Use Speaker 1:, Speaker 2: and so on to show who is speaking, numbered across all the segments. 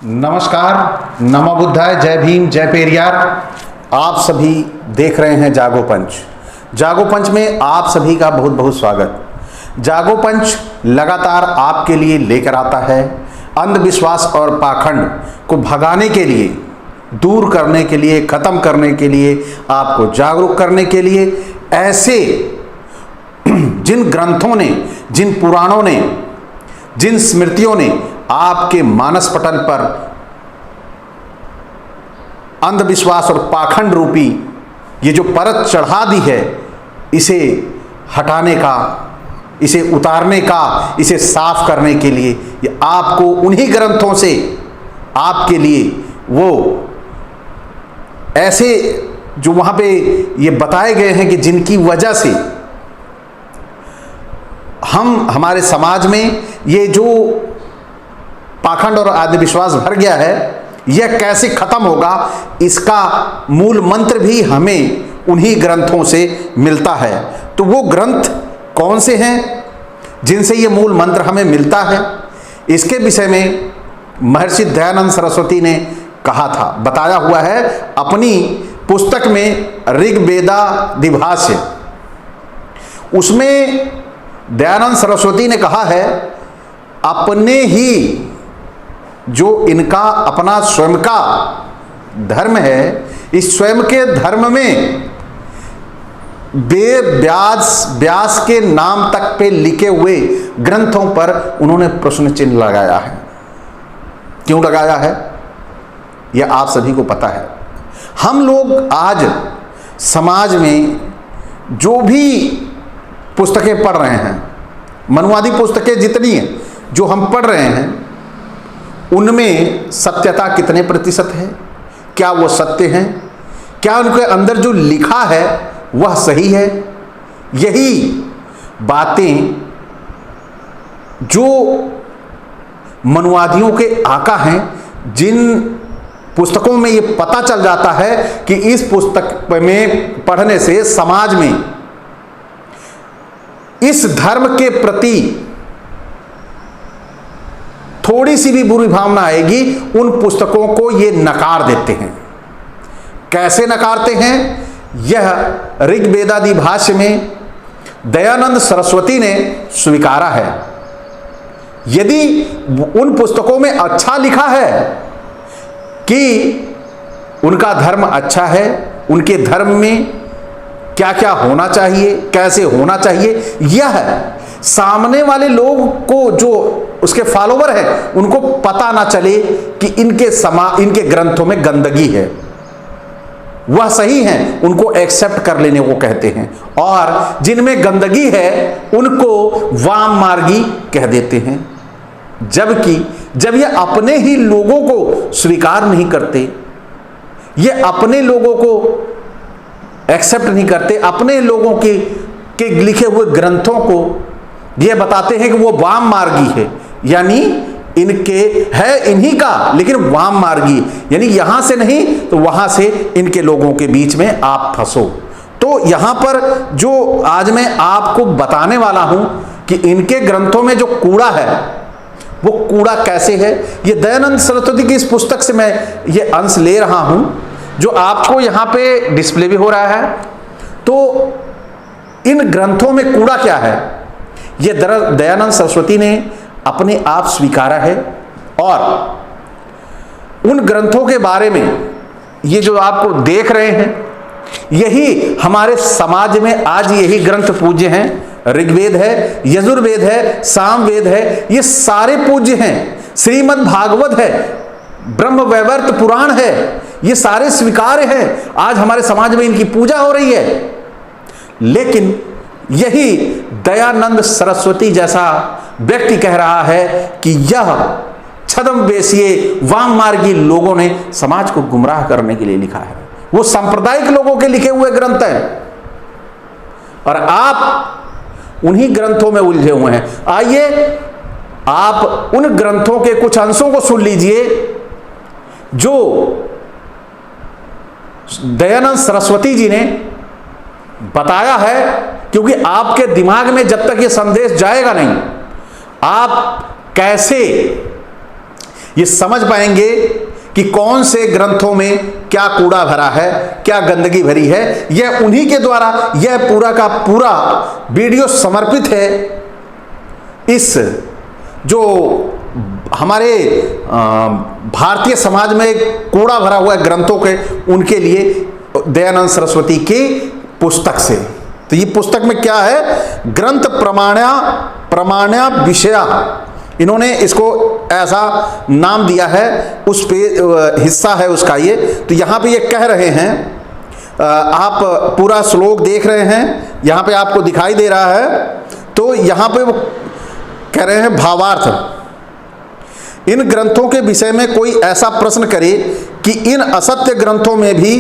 Speaker 1: नमस्कार, नमो बुद्धाय, जय भीम, जय पेरियार। आप सभी देख रहे हैं जागो पंच। जागो पंच में आप सभी का बहुत बहुत स्वागत। जागो पंच लगातार आपके लिए लेकर आता है अंधविश्वास और पाखंड को भगाने के लिए, दूर करने के लिए, खत्म करने के लिए, आपको जागरूक करने के लिए ऐसे जिन ग्रंथों ने, जिन पुराणों ने, जिन स्मृतियों ने आपके मानस पटल पर अंधविश्वास और पाखंड रूपी ये जो परत चढ़ा दी है, इसे हटाने का, इसे उतारने का, इसे साफ करने के लिए ये आपको उन्हीं ग्रंथों से आपके लिए वो ऐसे जो वहां पे ये बताए गए हैं कि जिनकी वजह से हमारे समाज में ये जो पाखंड और अंधविश्वास भर गया है, यह कैसे खत्म होगा, इसका मूल मंत्र भी हमें उन्हीं ग्रंथों से मिलता है। तो वो ग्रंथ कौन से हैं जिनसे ये मूल मंत्र हमें मिलता है, इसके विषय में महर्षि दयानंद सरस्वती ने कहा था, बताया हुआ है अपनी पुस्तक में ऋग्वेदादिभाष्य। उसमें दयानंद सरस्वती ने कहा है, अपने ही जो इनका अपना स्वयं का धर्म है, इस स्वयं के धर्म में व्यास के नाम तक पे लिखे हुए ग्रंथों पर उन्होंने प्रश्न चिन्ह लगाया है। क्यों लगाया है यह आप सभी को पता है। हम लोग आज समाज में जो भी पुस्तकें पढ़ रहे हैं, मनुवादी पुस्तकें जितनी हैं जो हम पढ़ रहे हैं, उनमें सत्यता कितने प्रतिशत है, क्या वो सत्य हैं, क्या उनके अंदर जो लिखा है वह सही है। यही बातें जो मनुवादियों के आका हैं, जिन पुस्तकों में ये पता चल जाता है कि इस पुस्तक में पढ़ने से समाज में इस धर्म के प्रति थोड़ी सी भी बुरी भावना आएगी, उन पुस्तकों को ये नकार देते हैं। कैसे नकारते हैं, यह ऋग्वेदादिभाष्य में दयानंद सरस्वती ने स्वीकारा है। यदि उन पुस्तकों में अच्छा लिखा है कि उनका धर्म अच्छा है, उनके धर्म में क्या क्या होना चाहिए, कैसे होना चाहिए, यह सामने वाले लोग को, जो उसके फॉलोवर हैं, उनको पता ना चले कि इनके ग्रंथों में गंदगी है, वह सही हैं, उनको एक्सेप्ट कर लेने को कहते हैं। और जिनमें गंदगी है उनको वाम मार्गी कह देते हैं। जबकि जब ये अपने ही लोगों को स्वीकार नहीं करते, ये अपने लोगों को एक्सेप्ट नहीं करते, अपने लोगों के लिखे हुए ग्रंथों को ये बताते हैं कि वो वाम मार्गी है, यानी इनके है इन्हीं का, लेकिन वाम मार्गी, यानी यहां से नहीं तो वहां से इनके लोगों के बीच में आप फंसो। तो यहां पर जो आज मैं आपको बताने वाला हूं कि इनके ग्रंथों में जो कूड़ा है, वो कूड़ा कैसे है, ये दयानंद सरस्वती की इस पुस्तक से मैं ये अंश ले रहा हूं, जो आपको यहां पे डिस्प्ले भी हो रहा है। तो इन ग्रंथों में कूड़ा क्या है, ये दयानंद सरस्वती ने अपने आप स्वीकारा है। और उन ग्रंथों के बारे में ये जो आपको देख रहे हैं, यही हमारे समाज में आज यही ग्रंथ पूज्य हैं। ऋग्वेद है, यजुर्वेद है, सामवेद है, ये सारे पूज्य हैं। श्रीमद् भागवत है, ब्रह्म वैवर्त पुराण है, ये सारे स्वीकार्य हैं। आज हमारे समाज में इनकी पूजा हो रही है। लेकिन यही दयानंद सरस्वती जैसा व्यक्ति कह रहा है कि यह छद्मवेशीय वाम मार्गी लोगों ने समाज को गुमराह करने के लिए लिखा है। वो सांप्रदायिक लोगों के लिखे हुए ग्रंथ हैं और आप उन्हीं ग्रंथों में उलझे हुए हैं। आइए आप उन ग्रंथों के कुछ अंशों को सुन लीजिए जो दयानंद सरस्वती जी ने बताया है, क्योंकि आपके दिमाग में जब तक ये संदेश जाएगा नहीं, आप कैसे ये समझ पाएंगे कि कौन से ग्रंथों में क्या कूड़ा भरा है, क्या गंदगी भरी है। यह उन्हीं के द्वारा यह पूरा का पूरा वीडियो समर्पित है इस जो हमारे भारतीय समाज में कूड़ा भरा हुआ है ग्रंथों के, उनके लिए दयानंद सरस्वती की पुस्तक से। तो ये पुस्तक में क्या है, ग्रंथ प्रमाण्या विषया, इन्होंने इसको ऐसा नाम दिया है, उस पे हिस्सा है उसका ये। तो यहाँ पे ये कह रहे हैं, आप पूरा श्लोक देख रहे हैं, यहाँ पे आपको दिखाई दे रहा है। तो यहाँ पे वो कह रहे हैं भावार्थ, इन ग्रंथों के विषय में कोई ऐसा प्रश्न करे कि इन असत्य ग्रंथों में भी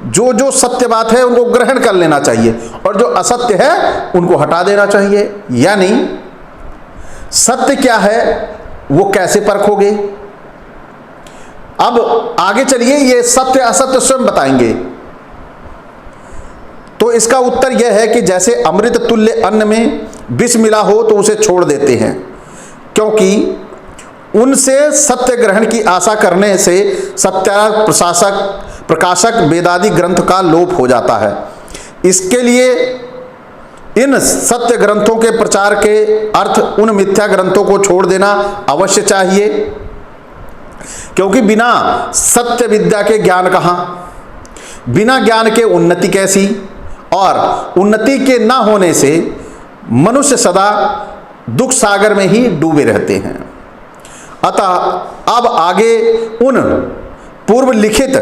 Speaker 1: जो जो सत्य बात है उनको ग्रहण कर लेना चाहिए और जो असत्य है उनको हटा देना चाहिए। यानी सत्य क्या है वो कैसे परखोगे। अब आगे चलिए, ये सत्य असत्य स्वयं बताएंगे। तो इसका उत्तर यह है कि जैसे अमृत तुल्य अन्न में विष मिला हो तो उसे छोड़ देते हैं, क्योंकि उनसे सत्य ग्रहण की आशा करने से सत्यार्थ प्रकाशक वेदादि ग्रंथ का लोप हो जाता है। इसके लिए इन सत्य ग्रंथों के प्रचार के अर्थ उन मिथ्या ग्रंथों को छोड़ देना अवश्य चाहिए, क्योंकि बिना सत्य विद्या के ज्ञान कहाँ, बिना ज्ञान के उन्नति कैसी, और उन्नति के ना होने से मनुष्य सदा दुख सागर में ही डूबे रहते हैं। अतः अब आगे उन पूर्व लिखित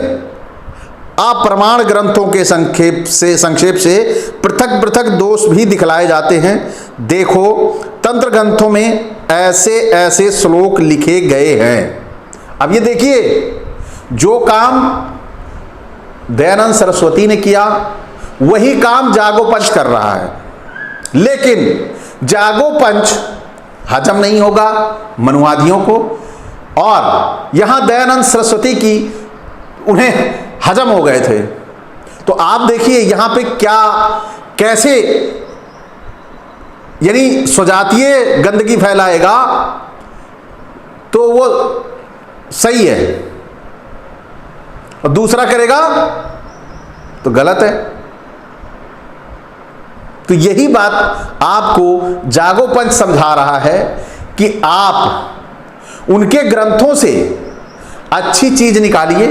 Speaker 1: अप्रमाण ग्रंथों के संक्षेप से पृथक पृथक दोष भी दिखलाए जाते हैं। देखो, तंत्र ग्रंथों में ऐसे ऐसे श्लोक लिखे गए हैं। अब ये देखिए, जो काम दयानंद सरस्वती ने किया वही काम जागो पंच कर रहा है, लेकिन जागो पंच हजम नहीं होगा मनुवादियों को, और यहां दयानंद सरस्वती की उन्हें हजम हो गए थे। तो आप देखिए यहां पे क्या कैसे, यानी स्वजातीय गंदगी फैलाएगा तो वो सही है, और दूसरा करेगा तो गलत है। तो यही बात आपको जागो पंच समझा रहा है कि आप उनके ग्रंथों से अच्छी चीज निकालिए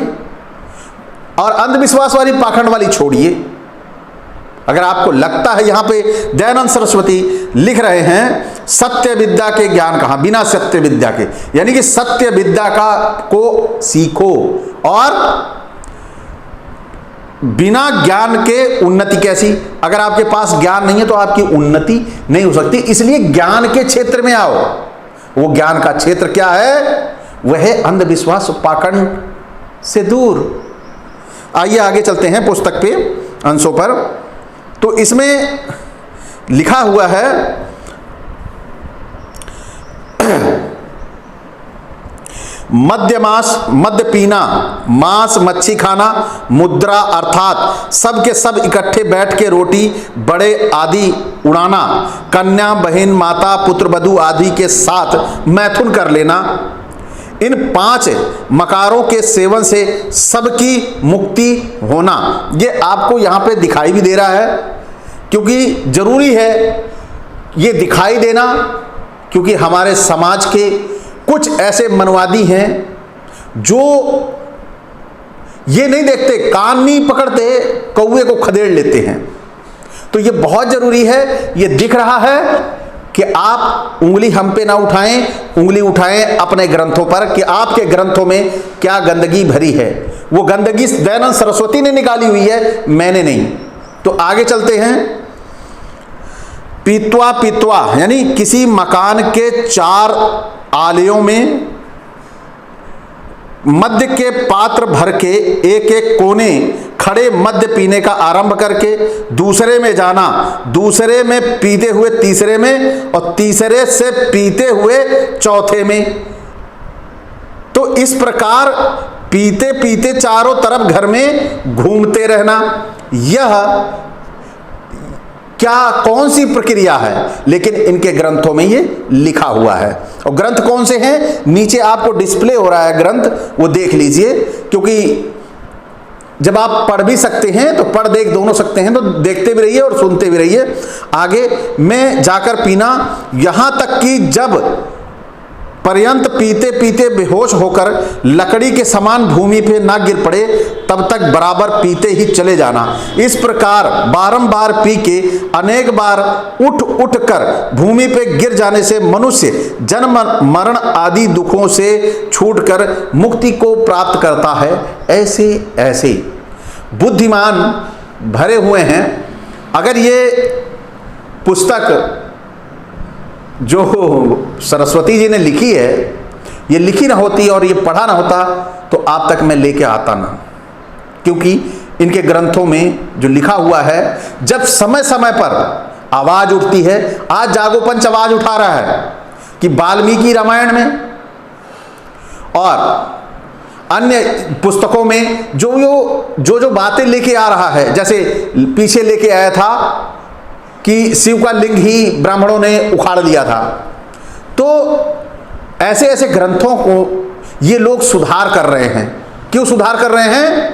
Speaker 1: और अंधविश्वास वाली पाखंड वाली छोड़िए। अगर आपको लगता है, यहां पे दयानंद सरस्वती लिख रहे हैं सत्य विद्या के ज्ञान कहां, बिना सत्य विद्या के, यानी कि सत्य विद्या का को सीखो, और बिना ज्ञान के उन्नति कैसी। अगर आपके पास ज्ञान नहीं है तो आपकी उन्नति नहीं हो सकती। इसलिए ज्ञान के क्षेत्र में आओ। वो ज्ञान का क्षेत्र क्या है, वह है अंधविश्वास पाखंड से दूर। आइए आगे चलते हैं पुस्तक पे अंशों पर। तो इसमें लिखा हुआ है, मद्य पीना, मांस मच्छी खाना, मुद्रा अर्थात सब के सब इकट्ठे बैठ के रोटी बड़े आदि उड़ाना, कन्या बहन माता पुत्र वधू आदि के साथ मैथुन कर लेना, इन 5 मकारों के सेवन से सबकी मुक्ति होना। ये आपको यहाँ पे दिखाई भी दे रहा है, क्योंकि जरूरी है ये दिखाई देना, क्योंकि हमारे समाज के कुछ ऐसे मनवादी हैं जो ये नहीं देखते, कान नहीं पकड़ते, कौवे को खदेड़ लेते हैं। तो ये बहुत जरूरी है, ये दिख रहा है कि आप उंगली हम पे ना उठाएं, उंगली उठाएं अपने ग्रंथों पर कि आपके ग्रंथों में क्या गंदगी भरी है। वो गंदगी दयानंद सरस्वती ने निकाली हुई है, मैंने नहीं। तो आगे चलते हैं। पीत्वा यानी किसी मकान के 4 आलियों में मध्य के पात्र भर के एक एक कोने खड़े मध्य पीने का आरंभ करके दूसरे में जाना, दूसरे में पीते हुए तीसरे में, और तीसरे से पीते हुए चौथे में। तो इस प्रकार पीते पीते चारों तरफ घर में घूमते रहना। यह क्या कौन सी प्रक्रिया है, लेकिन इनके ग्रंथों में ये लिखा हुआ है। और ग्रंथ कौन से हैं, नीचे आपको डिस्प्ले हो रहा है ग्रंथ, वो देख लीजिए, क्योंकि जब आप पढ़ भी सकते हैं तो पढ़ देख दोनों सकते हैं, तो देखते भी रहिए और सुनते भी रहिए। आगे में जाकर पीना, यहां तक कि जब पर्यंत पीते पीते बेहोश होकर लकड़ी के समान भूमि पे ना गिर पड़े तब तक बराबर पीते ही चले जाना। इस प्रकार बारंबार पी के अनेक बार उठ उठ कर भूमि पे गिर जाने से मनुष्य जन्म मरण आदि दुखों से छूटकर मुक्ति को प्राप्त करता है। ऐसे ऐसे बुद्धिमान भरे हुए हैं। अगर ये पुस्तक जो सरस्वती जी ने लिखी है, ये लिखी ना होती और ये पढ़ा ना होता तो आप तक मैं लेके आता ना, क्योंकि इनके ग्रंथों में जो लिखा हुआ है, जब समय समय पर आवाज उठती है, आज जागो पंच आवाज उठा रहा है कि वाल्मीकि रामायण में और अन्य पुस्तकों में जो बातें लेके आ रहा है, जैसे पीछे लेके आया था कि शिव का लिंग ही ब्राह्मणों ने उखाड़ दिया था, तो ऐसे ऐसे ग्रंथों को ये लोग सुधार कर रहे हैं। क्यों सुधार कर रहे हैं?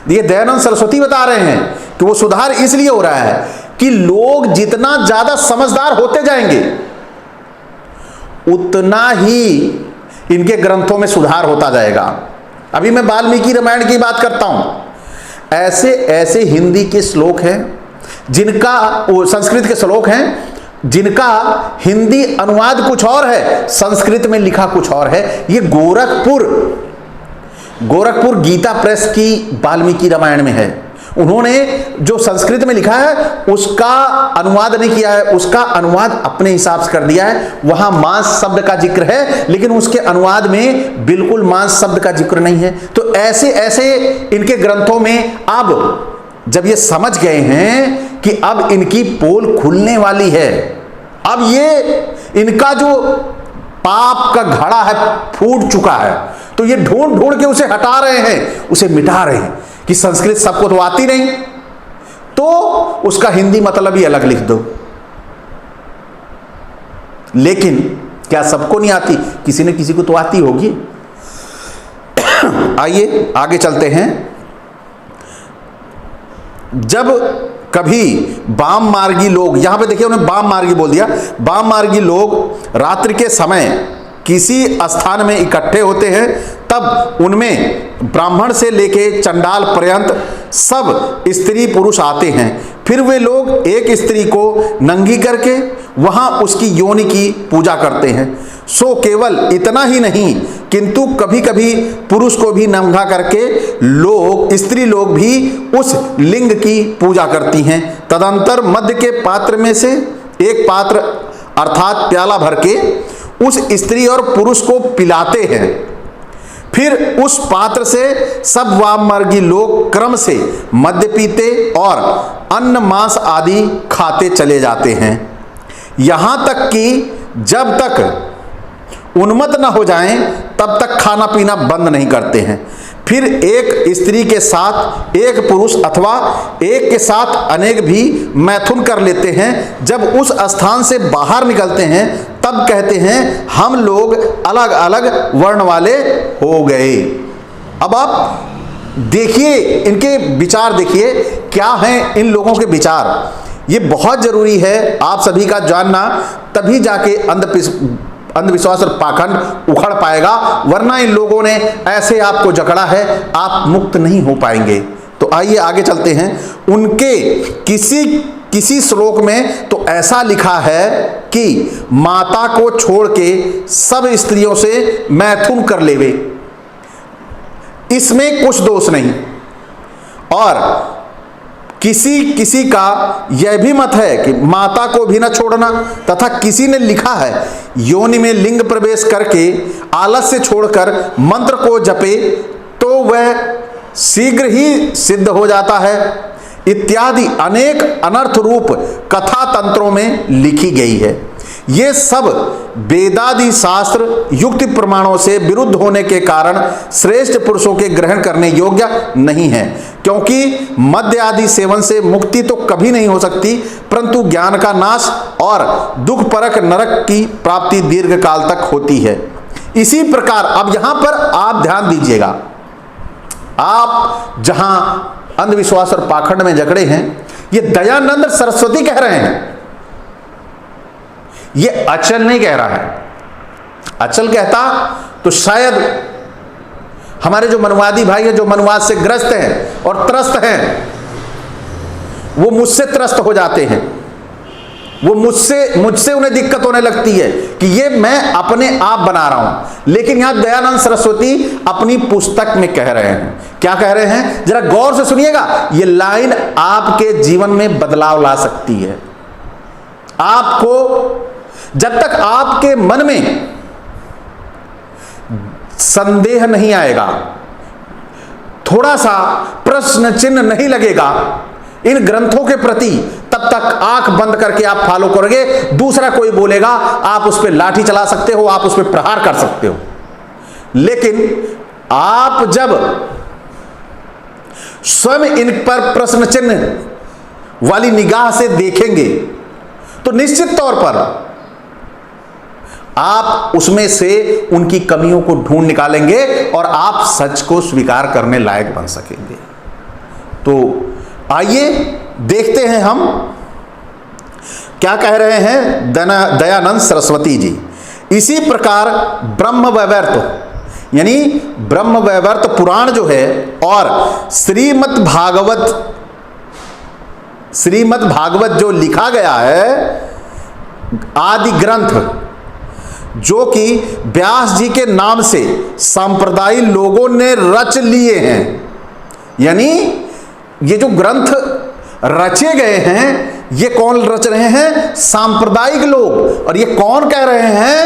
Speaker 1: ये दयानंद सरस्वती बता रहे हैं कि वो सुधार इसलिए हो रहा है कि लोग जितना ज्यादा समझदार होते जाएंगे उतना ही इनके ग्रंथों में सुधार होता जाएगा। अभी मैं वाल्मीकि रामायण की बात करता हूं। ऐसे ऐसे हिंदी के श्लोक हैं जिनका, वो संस्कृत के श्लोक हैं जिनका हिंदी अनुवाद कुछ और है, संस्कृत में लिखा कुछ और है। ये गोरखपुर गीता प्रेस की वाल्मीकि रामायण में है। उन्होंने जो संस्कृत में लिखा है उसका अनुवाद नहीं किया है, उसका अनुवाद अपने हिसाब से कर दिया है। वहां मांस शब्द का जिक्र है, लेकिन उसके अनुवाद में बिल्कुल मांस शब्द का जिक्र नहीं है। तो ऐसे ऐसे इनके ग्रंथों में अब जब ये समझ गए हैं कि अब इनकी पोल खुलने वाली है, अब ये इनका जो पाप का घड़ा है फूट चुका है, तो ये ढूंढ ढूंढ के उसे हटा रहे हैं, उसे मिटा रहे हैं कि संस्कृत सबको तो आती नहीं, तो उसका हिंदी मतलब ही अलग लिख दो। लेकिन क्या सबको नहीं आती? किसी न किसी को तो आती होगी। आइए आगे चलते हैं। जब कभी वाम मार्गी लोग, यहां पे देखिए उन्हें वाम मार्गी बोल दिया, वाम मार्गी लोग रात्रि के समय किसी स्थान में इकट्ठे होते हैं, तब उनमें ब्राह्मण से लेके चंडाल पर्यंत सब स्त्री पुरुष आते हैं। फिर वे लोग एक स्त्री को नंगी करके वहां उसकी योनि की पूजा करते हैं। सो केवल इतना ही नहीं, किंतु कभी कभी पुरुष को भी नंगा करके स्त्री लोग भी उस लिंग की पूजा करती हैं। तदंतर मध्य के पात्र में से एक पात्र अर्थात प्याला भर के उस स्त्री और पुरुष को पिलाते हैं। फिर उस पात्र से सब वाममार्गी लोग क्रम से मद्य पीते और अन्न मांस आदि खाते चले जाते हैं, यहां तक कि जब तक उन्मत्त न हो जाएं तब तक खाना पीना बंद नहीं करते हैं। फिर एक स्त्री के साथ एक पुरुष अथवा एक के साथ अनेक भी मैथुन कर लेते हैं। जब उस स्थान से बाहर निकलते हैं तब कहते हैं हम लोग अलग अलग वर्ण वाले हो गए। अब आप देखिए इनके विचार, देखिए क्या हैं इन लोगों के विचार। ये बहुत जरूरी है आप सभी का जानना, तभी जाके अंधविश्वास और पाखंड उखड़ पाएगा, वरना इन लोगों ने ऐसे आपको जकड़ा है, आप मुक्त नहीं हो पाएंगे। तो आइए आगे चलते हैं। उनके किसी श्लोक में तो ऐसा लिखा है कि माता को छोड़ के सब स्त्रियों से मैथुन कर लेवे, इसमें कुछ दोष नहीं। और किसी का यह भी मत है कि माता को भी न छोड़ना, तथा किसी ने लिखा है योनि में लिंग प्रवेश करके आलस्य छोड़कर मंत्र को जपे तो वह शीघ्र ही सिद्ध हो जाता है, इत्यादि अनेक अनर्थ रूप कथा तंत्रों में लिखी गई है। ये सब वेदादि शास्त्र युक्ति प्रमाणों से विरुद्ध होने के कारण श्रेष्ठ पुरुषों के ग्रहण करने योग्य नहीं है, क्योंकि मद्य आदि सेवन से मुक्ति तो कभी नहीं हो सकती, परंतु ज्ञान का नाश और दुख परक नरक की प्राप्ति दीर्घ काल तक होती है। इसी प्रकार अब यहां पर आप ध्यान दीजिएगा, आप जहां अंधविश्वास और पाखंड में जकड़े हैं, ये दयानंद सरस्वती कह रहे हैं, ये अचल नहीं कह रहा है। अचल कहता तो शायद हमारे जो मनवादी भाई हैं, जो मनवाद से ग्रस्त हैं और त्रस्त हैं, वो मुझसे त्रस्त हो जाते हैं, वो मुझसे उन्हें दिक्कत होने लगती है कि ये मैं अपने आप बना रहा हूं। लेकिन यहां दयानंद सरस्वती अपनी पुस्तक में कह रहे हैं, क्या कह रहे हैं, जरा गौर से सुनिएगा। ये लाइन आपके जीवन में बदलाव ला सकती है। आपको जब तक आपके मन में संदेह नहीं आएगा, थोड़ा सा प्रश्न चिन्ह नहीं लगेगा इन ग्रंथों के प्रति, तब तक आंख बंद करके आप फॉलो करोगे। दूसरा कोई बोलेगा, आप उस पर लाठी चला सकते हो, आप उस पर प्रहार कर सकते हो। लेकिन आप जब स्वयं इन पर प्रश्न चिन्ह वाली निगाह से देखेंगे तो निश्चित तौर पर आप उसमें से उनकी कमियों को ढूंढ निकालेंगे और आप सच को स्वीकार करने लायक बन सकेंगे। तो आइए देखते हैं हम क्या कह रहे हैं दयानंद सरस्वती जी। इसी प्रकार ब्रह्म वैवर्त यानी ब्रह्म वैवर्त पुराण जो है और श्रीमद् भागवत जो लिखा गया है, आदि ग्रंथ जो कि व्यास जी के नाम से सांप्रदायिक लोगों ने रच लिए हैं, यानी ये जो ग्रंथ रचे गए हैं, ये कौन रच रहे हैं, सांप्रदायिक लोग। और ये कौन कह रहे हैं,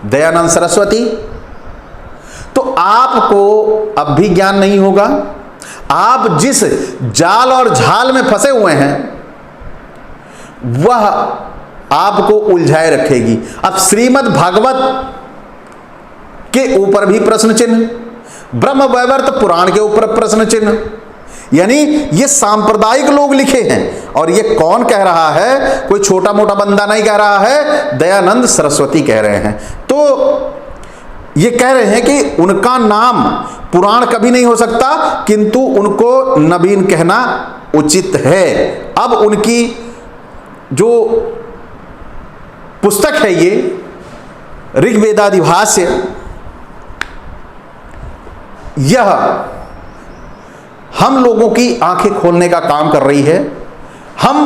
Speaker 1: दयानंद सरस्वती। तो आपको अब भी ज्ञान नहीं होगा, आप जिस जाल और झाल में फंसे हुए हैं वह आपको उलझाए रखेगी। अब श्रीमद् भागवत के ऊपर भी प्रश्न चिन्ह, ब्रह्म वैवर्त पुराण के ऊपर प्रश्न चिन्ह, यानी ये सांप्रदायिक लोग लिखे हैं। और ये कौन कह रहा है, कोई छोटा मोटा बंदा नहीं कह रहा है, दयानंद सरस्वती कह रहे हैं। तो ये कह रहे हैं कि उनका नाम पुराण कभी नहीं हो सकता, किंतु उनको नवीन कहना उचित है। अब उनकी जो पुस्तक है ये ऋग्वेदादि भाष्य, यह हम लोगों की आंखें खोलने का काम कर रही है। हम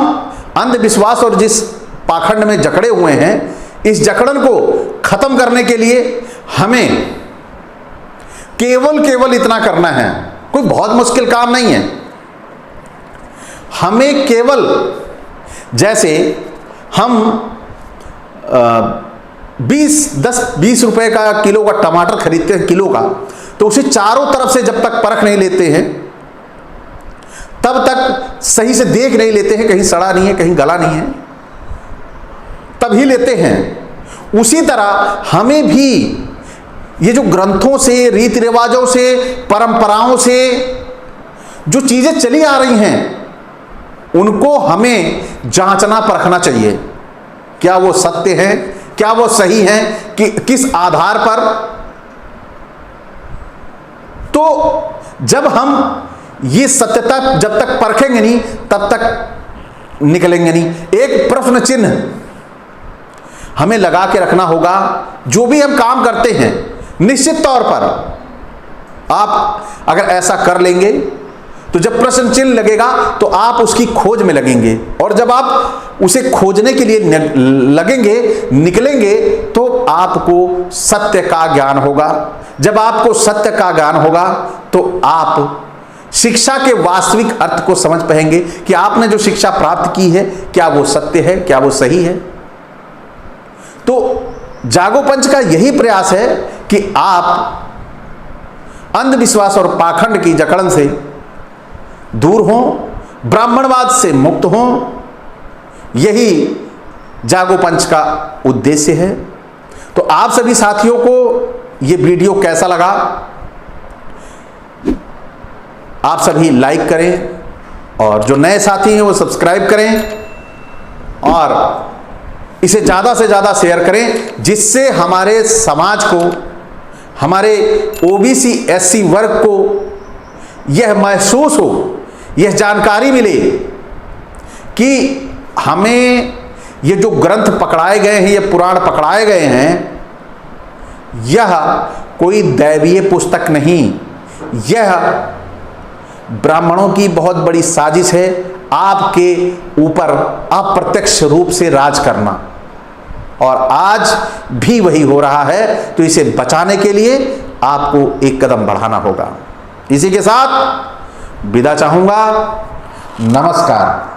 Speaker 1: अंधविश्वास और जिस पाखंड में जकड़े हुए हैं, इस जकड़न को खत्म करने के लिए हमें केवल इतना करना है, कोई बहुत मुश्किल काम नहीं है। हमें केवल जैसे हम 10-20 रुपए का किलो का टमाटर खरीदते हैं, किलो का, तो उसे चारों तरफ से जब तक परख नहीं लेते हैं, तब तक सही से देख नहीं लेते हैं, कहीं सड़ा नहीं है, कहीं गला नहीं है, तभी लेते हैं। उसी तरह हमें भी ये जो ग्रंथों से, रीति रिवाजों से, परंपराओं से जो चीजें चली आ रही हैं, उनको हमें जांचना परखना चाहिए, क्या वो सत्य है, क्या वो सही है, कि किस आधार पर। तो जब हम ये सत्यता जब तक परखेंगे नहीं, तब तक निकलेंगे नहीं। एक प्रश्न चिन्ह हमें लगा के रखना होगा। जो भी हम काम करते हैं, निश्चित तौर पर आप अगर ऐसा कर लेंगे तो जब प्रश्न चिन्ह लगेगा तो आप उसकी खोज में लगेंगे, और जब आप उसे खोजने के लिए लगेंगे, निकलेंगे, तो आपको सत्य का ज्ञान होगा। जब आपको सत्य का ज्ञान होगा तो आप शिक्षा के वास्तविक अर्थ को समझ पाएंगे कि आपने जो शिक्षा प्राप्त की है, क्या वो सत्य है, क्या वो सही है। तो जागो पंच का यही प्रयास है कि आप अंधविश्वास और पाखंड की जकड़न से दूर हों, ब्राह्मणवाद से मुक्त हों। यही जागो पंच का उद्देश्य है। तो आप सभी साथियों को ये वीडियो कैसा लगा, आप सभी लाइक करें और जो नए साथी हैं वो सब्सक्राइब करें और इसे ज़्यादा से ज़्यादा शेयर करें, जिससे हमारे समाज को, हमारे ओबीसी एससी वर्ग को यह महसूस हो, यह जानकारी मिले कि हमें ये जो ग्रंथ पकड़ाए गए हैं, ये पुराण पकड़ाए गए हैं, यह कोई दैवीय पुस्तक नहीं, यह ब्राह्मणों की बहुत बड़ी साजिश है आपके ऊपर अप्रत्यक्ष रूप से राज करना, और आज भी वही हो रहा है। तो इसे बचाने के लिए आपको एक कदम बढ़ाना होगा। इसी के साथ विदा चाहूंगा। नमस्कार।